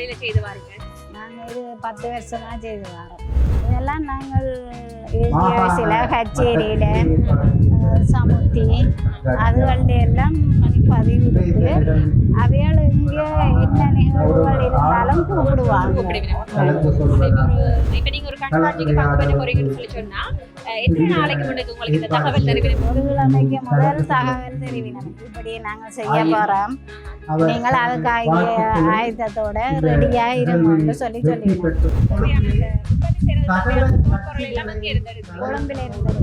தொழிலை செய்து வாருங்க? நாங்கள் இது 10 வருஷமா செய்து வரோம். இதெல்லாம் நாங்கள் ஏசியில் கச்சேரியில் சமுத்தி அதுகளில் எல்லாம் பதிவு இருக்கு. அவைகள் இங்கே என்ன நிகழ்வுகள் இருந்தாலும் கூப்பிடுவாங்க. இப்ப நீங்க ஒரு கண்காட்சிக்கு பங்கு பெற்ற போறீங்கன்னு சொல்லி சொன்னா எத்தனை நாளைக்கு முன்னுக்கு உங்களுக்கு இந்த தகவல் தெரிவிக்கணும்? ஒரு கிழமைக்கு முதல் தகவல் தெரிவிக்கணும். இப்படி நாங்கள் செய்ய போறோம், நீங்கள் அதுக்காக ஆயுதத்தோட ரெடியா இருங்கன்னு சொல்லி கொழும்புல இருந்து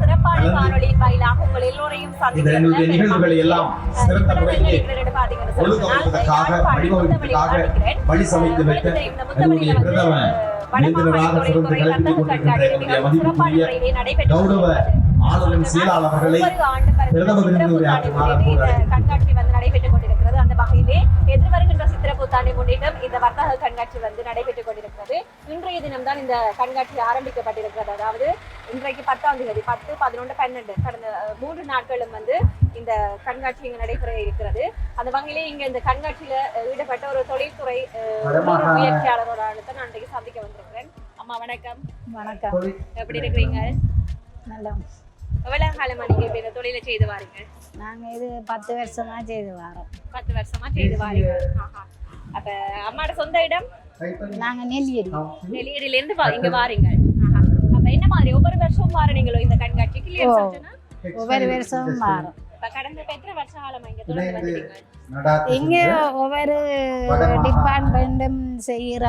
சிறப்பான காணொளியின் வாயிலாக உங்கள் எல்லோரையும் நிகழ்வுகளை எல்லாம் சிறந்த முறையிலே ஒழுங்கமைப்பதற்காக வடிவமைப்பதற்காக வழி சமைத்து வைத்த என்னுடைய பிரதம விருந்தினராக சிறந்து கலந்து கொண்டிருக்கின்ற என்னுடைய மதிப்புக்குரிய கௌரவ ஆளுநர் செயலாளர்களை பிரதம விருந்தினராக கண்காட்சி வந்து நடைபெற்றுக் கொண்டிருக்கிறது. அந்த வகையிலே எதிர்வருகின்ற சித்திரை புத்தாண்டை முன்னிட்டு இந்த வர்த்தக கண்காட்சி வந்து நடைபெற்றுக் கொண்டிருக்கிறது. இன்றைய தினம்தான் இந்த கண்காட்சி ஆரம்பிக்கப்பட்டிருக்கிறது. அதாவது இன்றைக்கு 10ஆம் தேதி 10, 11, 12 கடந்த 3 நாட்களும் வந்து இந்த கண்காட்சி இங்க நடைபெற இருக்கிறது. அந்த வகையிலே இங்க இந்த கண்காட்சியில ஈடுபட்ட ஒரு தொழில்துறை முயற்சியாளரோட நான் இன்றைக்கு சந்திக்க வந்திருக்கிறேன். அம்மா வணக்கம். வணக்கம். எப்படி இருக்கிறீங்க? நல்லா. எவ்வளவு காலமா நீங்க இப்ப இந்த தொழிலை செய்து வாருங்க? நாங்கள் இது 10 வருஷமா செய்து வரோம். 10 வருஷமா செய்து வாருங்க. அப்ப அம்மாட சொந்த இடம்? நாங்கள் நெல்லியடி. நெல்லியடியில இருந்து இங்க வாருங்க. அப்ப என்ன மாதிரி ஒவ்வொரு வருஷமும் வாரீங்களோ இந்த கண்காட்சிக்கு? ஒவ்வொரு வருஷமும் வரோம். கடந்த எத்தனை வருஷ காலமா இங்க தொடர்ந்து வந்துட்டீங்க? இங்க ஒவ்வொரு டிபார்ட்மெண்ட்டும் செய்யற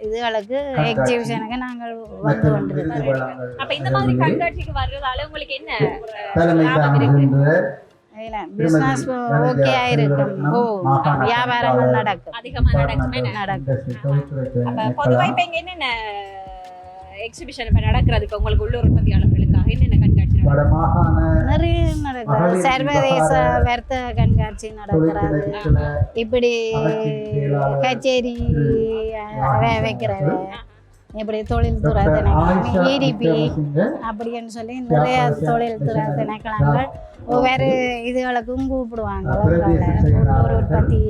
இதுகளுக்கு எக்ஸிபிஷனுக்கு நாங்கள் வந்து கொண்டிருக்கோம். அப்ப இந்த மாதிரி கண்காட்சிக்கு வர்றதால உங்களுக்கு என்ன லாபம் இருக்கு? பிசினஸ் ஓகே ஆயிருக்கும். வியாபாரங்கள் நடக்கும், அதிகமா நடக்கும். அப்ப பொதுவா இப்ப இங்க என்னென்ன எக்ஸிபிஷன் இப்ப நடக்கிறதுக்கு உங்களுக்கு உள்ளூர் உற்பத்தியாளர்களுக்காக என்னென்ன கண்காட்சி நிறைய நடக்கிறது? சர்வதேச வர்த்தக கண்காட்சி நடக்கிறது. இப்படி கச்சேரி வைக்கிறவ, இப்படி தொழில்துறை திணைக்களம் EDP அப்படின்னு சொல்லி நிறைய தொழில்துறை திணைக்களங்கள் ஒவ்வொரு இதுகளுக்கும் கூப்பிடுவாங்க. ஒரு உற்பத்தி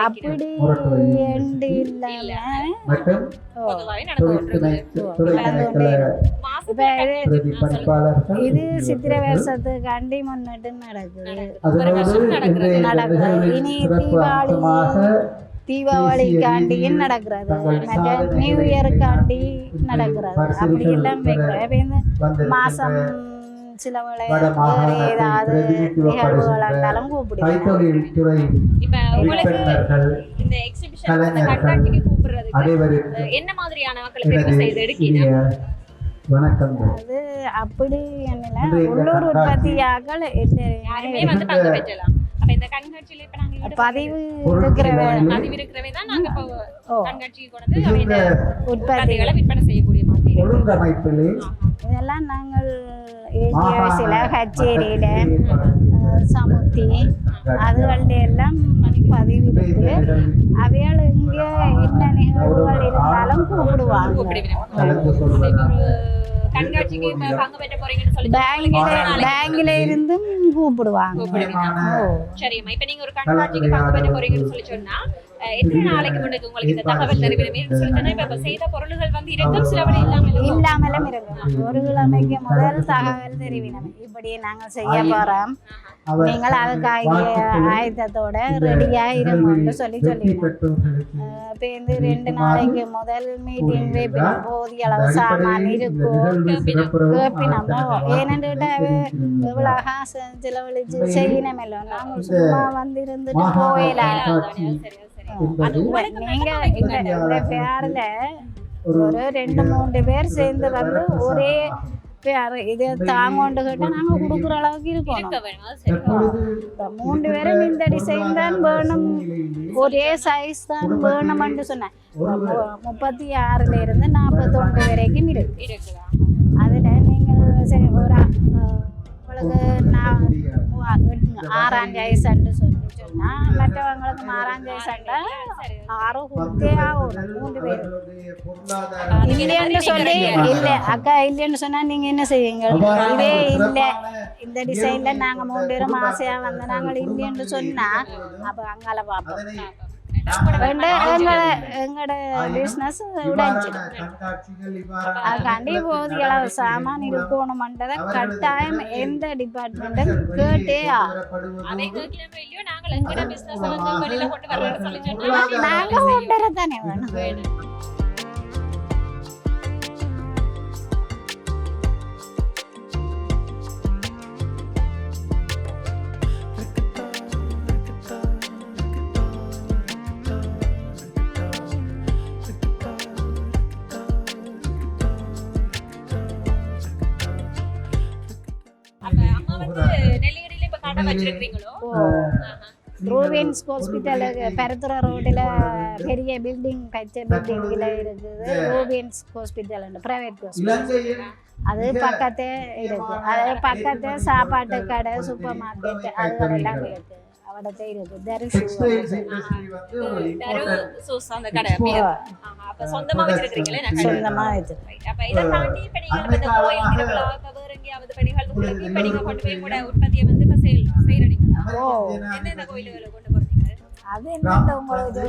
அப்படி எண்டு இல்லாம இது சித்திரை வருஷத்துக்காண்டி முன்னிட்டு நடக்குது. இனி தீபாவளிக்காண்டியும் நடக்கிறது, நியூ இயருக்காண்டி நடக்கிறது. அப்படி எல்லாம் வைக்கிறேன். மாசம் சில ஏதாவது நிகழ்வுகள் இருந்தாலும் கூப்பிடுவாங்க. என்ன மாதிரியான மக்களை தெரிவு செய்து எடுக்கீங்க? அது அப்படி என்ன உள்ளூர் உற்பத்தியாக யாருமே வந்து பங்கு பெற்றலாம். அப்ப இந்த கண்காட்சியில இப்ப நாங்க பதிவு இருக்கிறவே தான் நாங்க கண்காட்சிக்கு கொண்டு உற்பத்திகளை விற்பனை செய்யக்கூடிய மாதிரி இதெல்லாம் நாங்கள் ஏசியில் கச்சேரியில சமுத்தி அதுகளில் எல்லாம் பதிவு இருக்கு. அவைகள் இங்கே என்ன நிகழ்வுகள் இருந்தாலும் கூப்பிடுவாங்க. கண்காட்சிக்கு பங்கு பெற்ற போறீங்கன்னு சொல்லி பேங்க்ல இருந்தும் கூப்பிடுவாங்க. சரிம்மா, இப்ப நீங்க ஒரு கண்காட்சிக்கு பங்கு பெற்ற போறீங்கன்னு சொல்லி சொன்னா எத்தனை நாளைக்கு முன்னுக்கு உங்களுக்கு இந்த தகவல் தெரிவிக்கணும் சொல்லி சொன்னா இப்ப செய்த பொருள்கள் வந்து இருக்கும், சிலவரை இல்லாமலும் இருக்கும். ஒரு கிழமைக்கு முதல் தகவல் தெரிவிக்கணும். இப்படி நாங்கள் செய்ய போறோம், நீங்கள் அதுக்காக ஆயுதத்தோட ரெடியா இருங்கன்னு சொல்லி இப்போ 2 நாளைக்கு முதல் மீட்டிங் வைப்பினோம். போதிய அளவு சாமான் இருக்கும் கேப்பினோம். ஏனென்றுட்டா எவ்வளோ காசு செலவழிச்சு செய்யணுமில்ல, நாங்கள் சும்மா வந்து இருந்துட்டு போயிடலாம். நீங்க இந்த பேர்ல ஒரு 2-3 பேர் சேர்ந்து வந்து ஒரே இப்போ இதை தாங்கொண்டு கேட்டால் நாங்கள் கொடுக்குற அளவுக்கு இருக்கணும். இப்போ 3 பேரும் இந்த டிசைன் தான் வேணும், ஒரே சைஸ் தான் வேணும்னு சொன்னேன். 36 இருந்து 41 வரைக்கும் இருக்கு. அதில் நீங்கள் சரி ஒரு உங்களுக்கு நான் 6 வயசுன்னு சொன்னால் மற்றவங்களுக்கு 6 வயசுண்டா 6 கொடுத்தே ஆகும் 3 பேர். இல்லைன்னு சொல்லி இல்லை அக்கா இல்லைன்னு சொன்னால் நீங்கள் என்ன செய்வீங்க? இதே இல்லை இந்த டிசைனில் நாங்கள் 3 பேரும் ஆசையாக வந்து நாங்கள் இல்லைன்னு சொன்னால் அப்போ அங்கால பார்ப்போம். எங்களோட பிஸ்னஸ் உடைஞ்சிடும். அதுக்காண்டி போதிய அளவு சாமான் இருக்கணும்ன்றதை கட்டாயம் எந்த டிபார்ட்மெண்ட்டும் கேட்டே ஆகும். நாங்கள் கொண்டு தானே வேணும். ரூபின்ஸ் ஹாஸ்பிட்டல் பெருத்துறை ரோட்டில் பெரிய பில்டிங் கச்ச பில்டிங்கில் இருக்குது. ரூபின்ஸ் ஹாஸ்பிட்டல் பிரைவேட் ஹாஸ்பிட்டல் அது பக்கத்தே இருக்கு. அது பக்கத்தே சாப்பாட்டு கடை சூப்பர் மார்க்கெட் அதுகளெல்லாம் இருக்கு. அவடத்தே இருக்கு. சொந்தமா வச்சிருக்கீங்களே? சொந்தமா வச்சிருக்கேன். அப்ப இதை தாண்டி இப்ப நீங்க இந்த கோயில் திருவிழாவுக்கு வேற எங்கேயாவது பணிகள் உங்களுக்கு இப்ப நீங்க கொண்டு போய் கூட உற்பத்தியை வந்து இப்ப செய்யறீங்களா? எந்தெந்த கோயில்களை கொண்டு போறீங்க? அது என்ன உங்களுக்கு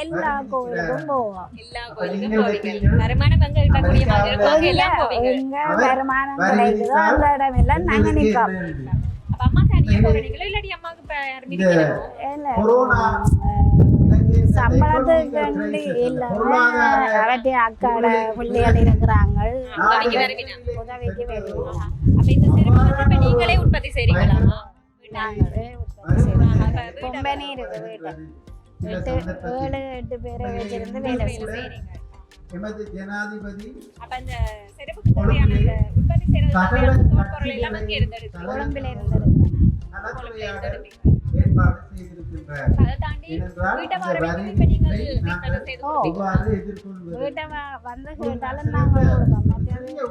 எல்லா கோயிலுக்கும் போவோம். எல்லா கோயிலுக்கும் போவீங்க. வருமானம் எங்க இருக்கக்கூடிய மக்களுக்கு எல்லாம் போவீங்க. எங்க வருமானம் கிடைக்குதோ அந்த இடம் எல்லாம் நாங்க நிற்போம். அப்ப அம்மா தனியா போறீங்களா இல்லாட்டி அம்மாவுக்கு இப்ப யாரும் சம்பளத்துக்கு இல்லாம அவற்றை அக்காட பிள்ளைகள் இருக்கிறாங்க உதவிக்கு வருவோம். அப்ப இந்த சிறப்பு இப்ப நீங்களே உற்பத்தி செய்றீங்களா? நாங்களே உற்பத்தி செய்வோம். கொம்பனி இருக்கு வீட்டு 7-8 பேரை வச்சிருந்து வேலை செய்றீங்க. ஜனாதிபதி அப்ப அந்த சிறப்புக்கு தேவையான உற்பத்தி செய்யறது பொருள் எல்லாம் அங்கே இருந்தெடுத்து கொழும்பில இருந்து எடுக்கிறேன். ஏற்பாடு செய்திருக்கின்றார். அதை தாண்டி வீட்டை வர வரைக்கும் இப்ப நீங்கள் விற்பனை செய்து கொடுப்பீங்க. வீட்டை வந்து கேட்டாலும் நாங்கள் கொடுப்போம்.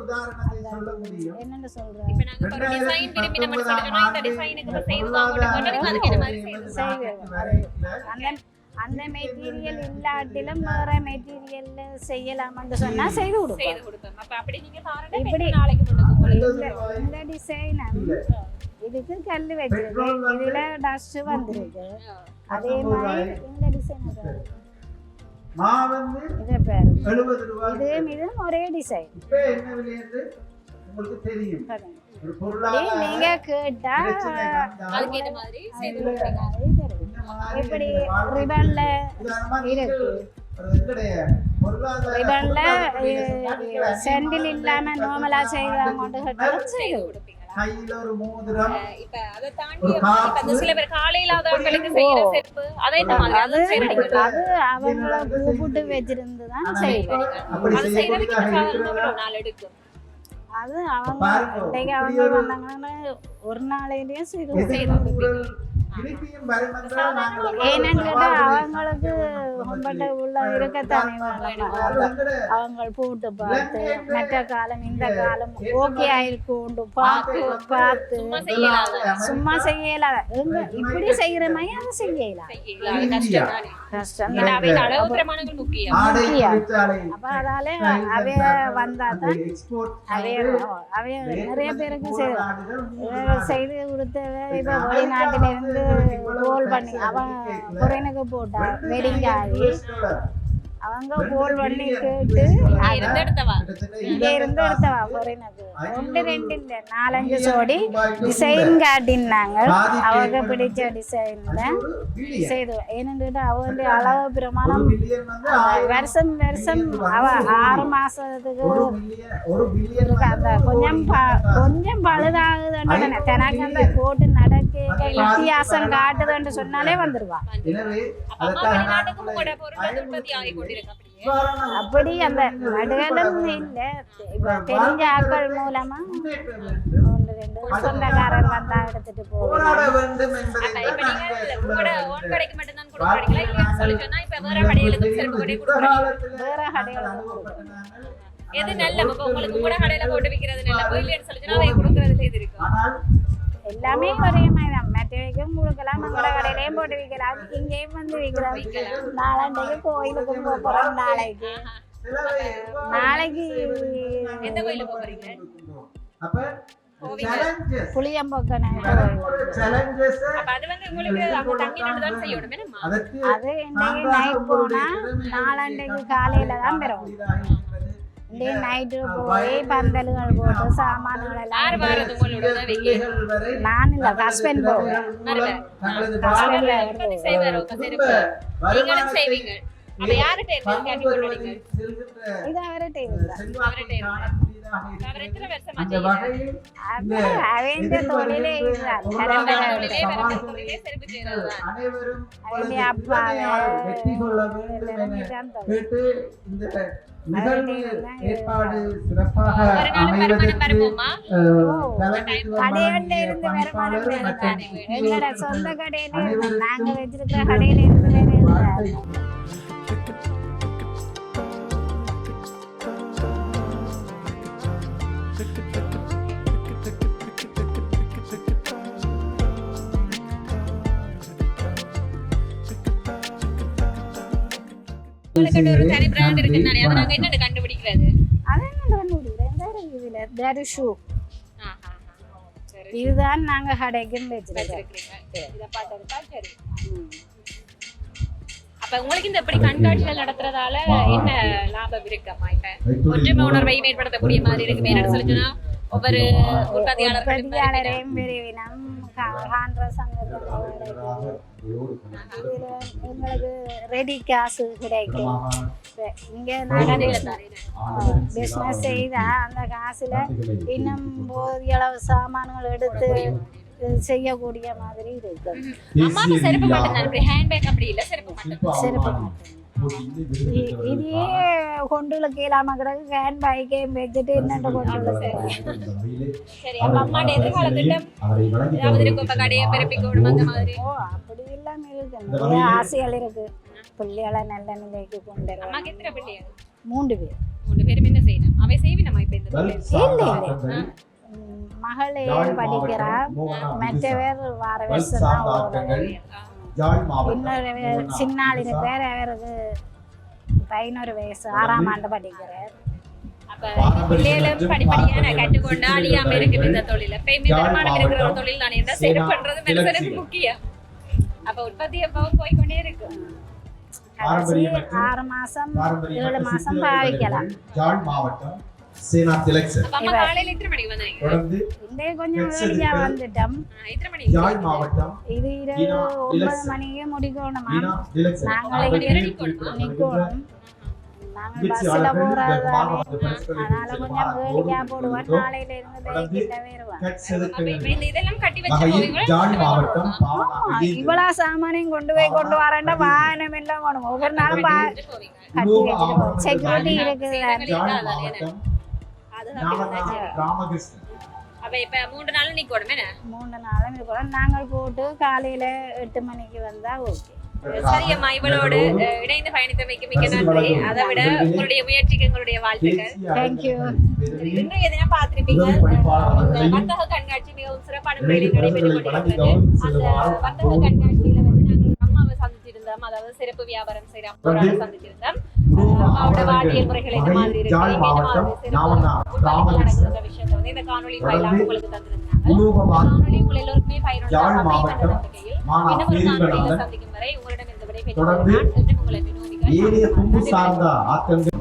உதாரணத்தை சொல்ல முடியும். என்னன்னு சொல்றோம்? இப்ப நாங்க ஒரு டிசைன் விரும்பி நம்ம சொல்றோம்னா இந்த டிசைனுக்கு இப்ப செய்து வாங்கணும் நீங்க அதுக்கு என்ன மாதிரி செய்வோம். அந்த மெட்டீரியல் இல்லாட்டிலும் வேற மெட்டீரியல்ல செய்யலாம்னு சொன்னா செய்து கொடுப்போம். அப்ப அப்படி நீங்க பாருங்க இப்படி நாளைக்கு கொண்டு இந்த டிசைன் இதுக்கு கல்லு வச்சிருக்கு. இதுல டஸ்ட் வந்திருக்கு. அதே மாதிரி இந்த டிசைன் மாவந்து இதே பேர் 70 ரூபாய். இதுவும் ஒரே டிசைன். இப்ப என்ன விலை என்று உங்களுக்கு தெரியும். ஒரு நீங்க கேட்டா அதுக்கேற்ற மாதிரி செய்து கொடுப்பீங்க. இப்படி ரிபன்ல இருக்கு. ரிபன்ல செண்டில் இல்லாம நார்மலா செய்வாங்க கேட்டாலும் செய்து கொடுப்பீங்க. கையில ஒரு மோதிரம். இப்ப அதை தாண்டி அந்த சில பேர் காலையிலாதவங்களுக்கு செய்யற செருப்பு அதை என்ன மாதிரி அது செய்றீங்க? அது அவங்கள கூப்பிட்டு வச்சிருந்து தான் செய்வோம். அது செய்யறதுக்கு எவ்வளவு நாள் எடுக்கும்? அது அவங்க இன்னைக்கு அவங்க வந்தாங்கன்னா ஒரு நாளையிலேயே செய்து ஏன்னு கேட்டா அவங்களுக்கு ரொம்பட்ட உள்ள இருக்கத்தானே அவங்க போட்டு பார்த்து மற்ற காலம் இந்த காலம் ஓகே ஆயிருக்கும் பார்த்து பார்த்து சும்மா செய்யலாத எங்க இப்படி செய்யற மாதிரி அதை செய்யலாம். கஷ்டம் முக்கியம். அப்ப அதால அவைய வந்தாதான் அவைய நிறைய பேருக்கு செய்து கொடுத்தவ இப்ப வெளிநாட்டில இருந்து கோல் பண்ணி அவன் குறைனுக்கு போட்டா வெடிங்க ஆகி அவங்க கோல் பண்ணி கேட்டு இங்க இருந்து எடுத்தவா குறைனுக்கு 1-2 இல்ல 4-5 ஜோடி டிசைன் காட்டினாங்க. அவங்க பிடிச்ச டிசைன்ல செய்து ஏன்னு அவங்க அளவு பிரமாணம் வருஷம் வருஷம் அவ 6 மாசத்துக்கு அந்த கொஞ்சம் பழுதாகுதுன்னு தனக்கு அந்த கோட்டு நடக்க வித்தியாசம் காட்டுதுன்னு சொன்னாலே வந்துருவா. அப்படியே அப்படி அந்த வடுகளும் இல்லை இப்ப தெரிஞ்ச ஆட்கள் மூலமா ஒன்று ரெண்டு சொந்தக்காரர் வந்தா எடுத்துட்டு போராட போவாங்க. வேண்டும் என்பதை அப்ப இப்ப நீங்க உங்களோட ஓன் கடைக்கு மட்டும் தான் கொடுக்குறீங்களா இல்லைன்னு சொல்லி சொன்னா இப்ப வேற கடைகளுக்கும் செருப்பு கடை கொடுக்குறீங்க வேற கடைகளுக்கு எது நல்ல இப்ப உங்களுக்கு கூட கடையில போட்டு விக்கிறது நல்ல இல்லைன்னு சொல்லி சொன்னா அதை கொடுக்கறதுல இது இருக்கும் ஆனால் எல்லாமே ஒரே மாதிரி தான் மற்றவைக்கும் கொடுக்கலாம் நம்மளோட கடையிலையும் போட்டு விற்கலாம் இங்கேயும் வந்து விற்கிறோம் நாளாண்டைக்கு கோயிலுக்கும் போக போறோம் நாளைக்கு எந்த கோயிலுக்கு போறீங்க அப்ப challenges புளியம்பொக்கன challenges அப்ப அது வந்து உங்களுக்கு அங்க தங்கி நின்று தான் செய்யணும் என்னம்மா அதற்கு அது இன்னைக்கு நைட் போனா நாளாண்டைக்கு காலையில தான் பெறும் இன்றைய நைட்டு போய் பந்தல்கள் போட்டு சாமான்கள் யார் எல்லாம் வாரது உங்களோட உதவிக்கு நான் இல்லை ஹஸ்பண்ட் போவேன் உற்பத்தி செய்வார் உங்க செருப்பு நீங்களும் செய்வீங்க அப்ப யார்கிட்ட இருந்து கேட்டு கொள்வீங்க இது அவரே டேபிள் அவர் எத்தனை வருஷமா அந்த வகையில் அவன் தொழிலே இதுதான் தொழிலே வேற தொழிலே செருப்பு செய்யறதுதான் அனைவரும் அவன் அப்பாவை வெற்றி கொள்ள வேண்டும் என கேட்டு இந்த நிகழ்வு ஏற்பாடு சிறப்பாக ஒரு நாள் வருமானம் வருமோமா கடையில இருந்து வருமானம் பெறுதான் எங்களோட சொந்த கடையில இருந்து நாங்க வச்சிருக்கிற கடையில இருந்து வேற இல்லை. உங்களுக்கு ஒரு தனி பிராண்ட் இருக்குனாலே அத நாங்க என்னன்னு கண்டுபிடிக்கிறது அதான் நான் கண்டுபிடிக்கிறேன் இந்த இதுல தேர் ஷூ ஆஹா சரி இதுதான் நாங்க கடைக்கும் வச்சிருக்கோம் வச்சிருக்கீங்க இத பார்த்தா சரி அப்ப உங்களுக்கு இந்த இப்படி கண்காட்சிகள் நடத்துறதால என்ன லாபம் இருக்கமா இப்ப ஒற்றுமை உணர்வை மேம்படுத்தக்கூடிய மாதிரி இருக்கு என்னன்னு சொல்லிச்சுன்னா ஒவ்வொரு உற்பத்தியாளரையும் விரிவினம் காண்ற சங்கத்தில் இதுல எங்களுக்கு ரெடி காசு கிடைக்கும் இங்க நாங்க பிசினஸ் செய்தா அந்த காசுல இன்னும் போதிய அளவு சாமான்கள் எடுத்து செய்யக்கூடிய மாதிரி இருக்கு அம்மாக்கு செருப்பு மட்டும் தான் இப்படி ஹேண்ட்பேக் அப்படி இல்ல செருப்பு மட்டும் செருப்பு மட்டும் இதையே கொண்டுல கீழாம கிடக்கு ஹேண்ட் பைக்கையும் வச்சுட்டு என்னென்ன கொண்டுல சரி அப்ப அம்மாட்ட எதிர்கால திட்டம் ஏதாவது இருக்கும் இப்ப கடையை பிறப்பிக்கணும் அந்த மாதிரி ஓ அப்படி இல்லாம இருக்கு நிறைய ஆசைகள் இருக்கு பிள்ளைகளை நல்ல நிலைக்கு கொண்டு வர அம்மாக்கு எத்தனை பிள்ளைங்க 3 பேர் 3 பேரும் என்ன செய்யணும் அவை செய்வினமா இப்ப இந்த இல்ல இல்ல மகளே படிக்கிறா மற்றவர் வார வருஷம் தான் இன்னொரு சின்னாள் இருக்கிறார் அவருக்கு 11 வயசு 6ஆம் ஆண்டு படிக்கிறார் அப்ப பிள்ளைகளும் படிப்படியா கற்றுக்கொண்டு அழியாம இருக்கு இந்த தொழில எப்பயுமே வருமானம் இருக்கிற ஒரு தொழில் தானே என்ன செருப்புன்றது மனுஷனுக்கு முக்கியம் அப்ப உற்பத்தி எப்பவும் போய்கொண்டே இருக்கு 6 மாசம் 7 மாசம் பாவிக்கலாம் மாவட்டம் சேனா திலக்சன் அம்மா காலையில எத்தனை மணிக்கு வந்தீங்க தொடர்ந்து இந்த கொஞ்சம் ஏர்லியா வந்துட்டோம் எத்தனை மணிக்கு யாழ் மாவட்டம் இது 9 மணிக்கு முடிக்கணுமா வீணா திலக்சன் நாங்கள் நிக்கணும் நாங்கள் பஸ்ல போறதால அதனால கொஞ்சம் ஏர்லியா போடுவோம் நாளையில இருந்து பேக்கிட்ட வருவோம் அப்ப இப்ப இந்த இதெல்லாம் கட்டி வச்சு வகையில் போவீங்களா யாழ் மாவட்டம் பாவனா இவ்வளவு சாமானையும் கொண்டு வரேன்டா வாகனம் எல்லாம் வேணும் ஒவ்வொரு நாளும் கட்டி போவீங்க கட்டி வச்சுட்டு செக்யூரிட்டி இருக்குது யாழ் மாவட்டம் ராமகிருஷ்ணன் அப்ப இப்ப 3 நாள் நிக்கணும் என்ன 3 நாளும் இருக்கணும் நாங்கள் போட்டு காலையில 8 மணிக்கு வந்தா ஓகே சரி அம்மா இவளோடு இணைந்து பயணித்தமைக்கு மிக்க நன்றி அதை விட உங்களுடைய முயற்சிக்கு எங்களுடைய வாழ்த்துக்கள் தேங்க்யூ இன்றைய தினம் பார்த்திருப்பீங்க இந்த வர்த்தக கண்காட்சி மிகவும் சிறப்பான முறையில் நடைபெற்றுக் கொண்டிருக்கிறது அந்த வர்த்தக கண்காட்சியில வந்து நாங்கள் அம்மாவை சந்திச்சிருந்தோம் அதாவது சிறப்பு வியாபாரம் செய்யற அம்மாவை சந்திச்சிருந்தோம் அம்மாவோட வாழ்வியல் முறைகள் என்ன மாதிரி இருக்கு என்ன மாதிரி சிறப்பு நடக்கிற விஷயத்தை வந்து இந்த காணொலி வாயிலாக உங்களுக்கு தந்திருந்தாங்க காணொலி உங்கள் எல்லோருக்குமே பயனுள்ள நம்பிக்கையில் இன்னும் ஒரு காணொலியில சந்திக்கும் வரை உங்களிடம் இந்த விடை பெற்று உங்களை வினோதிகள் ஏனைய தும்பு சார்ந்த ஆக்கங்கள்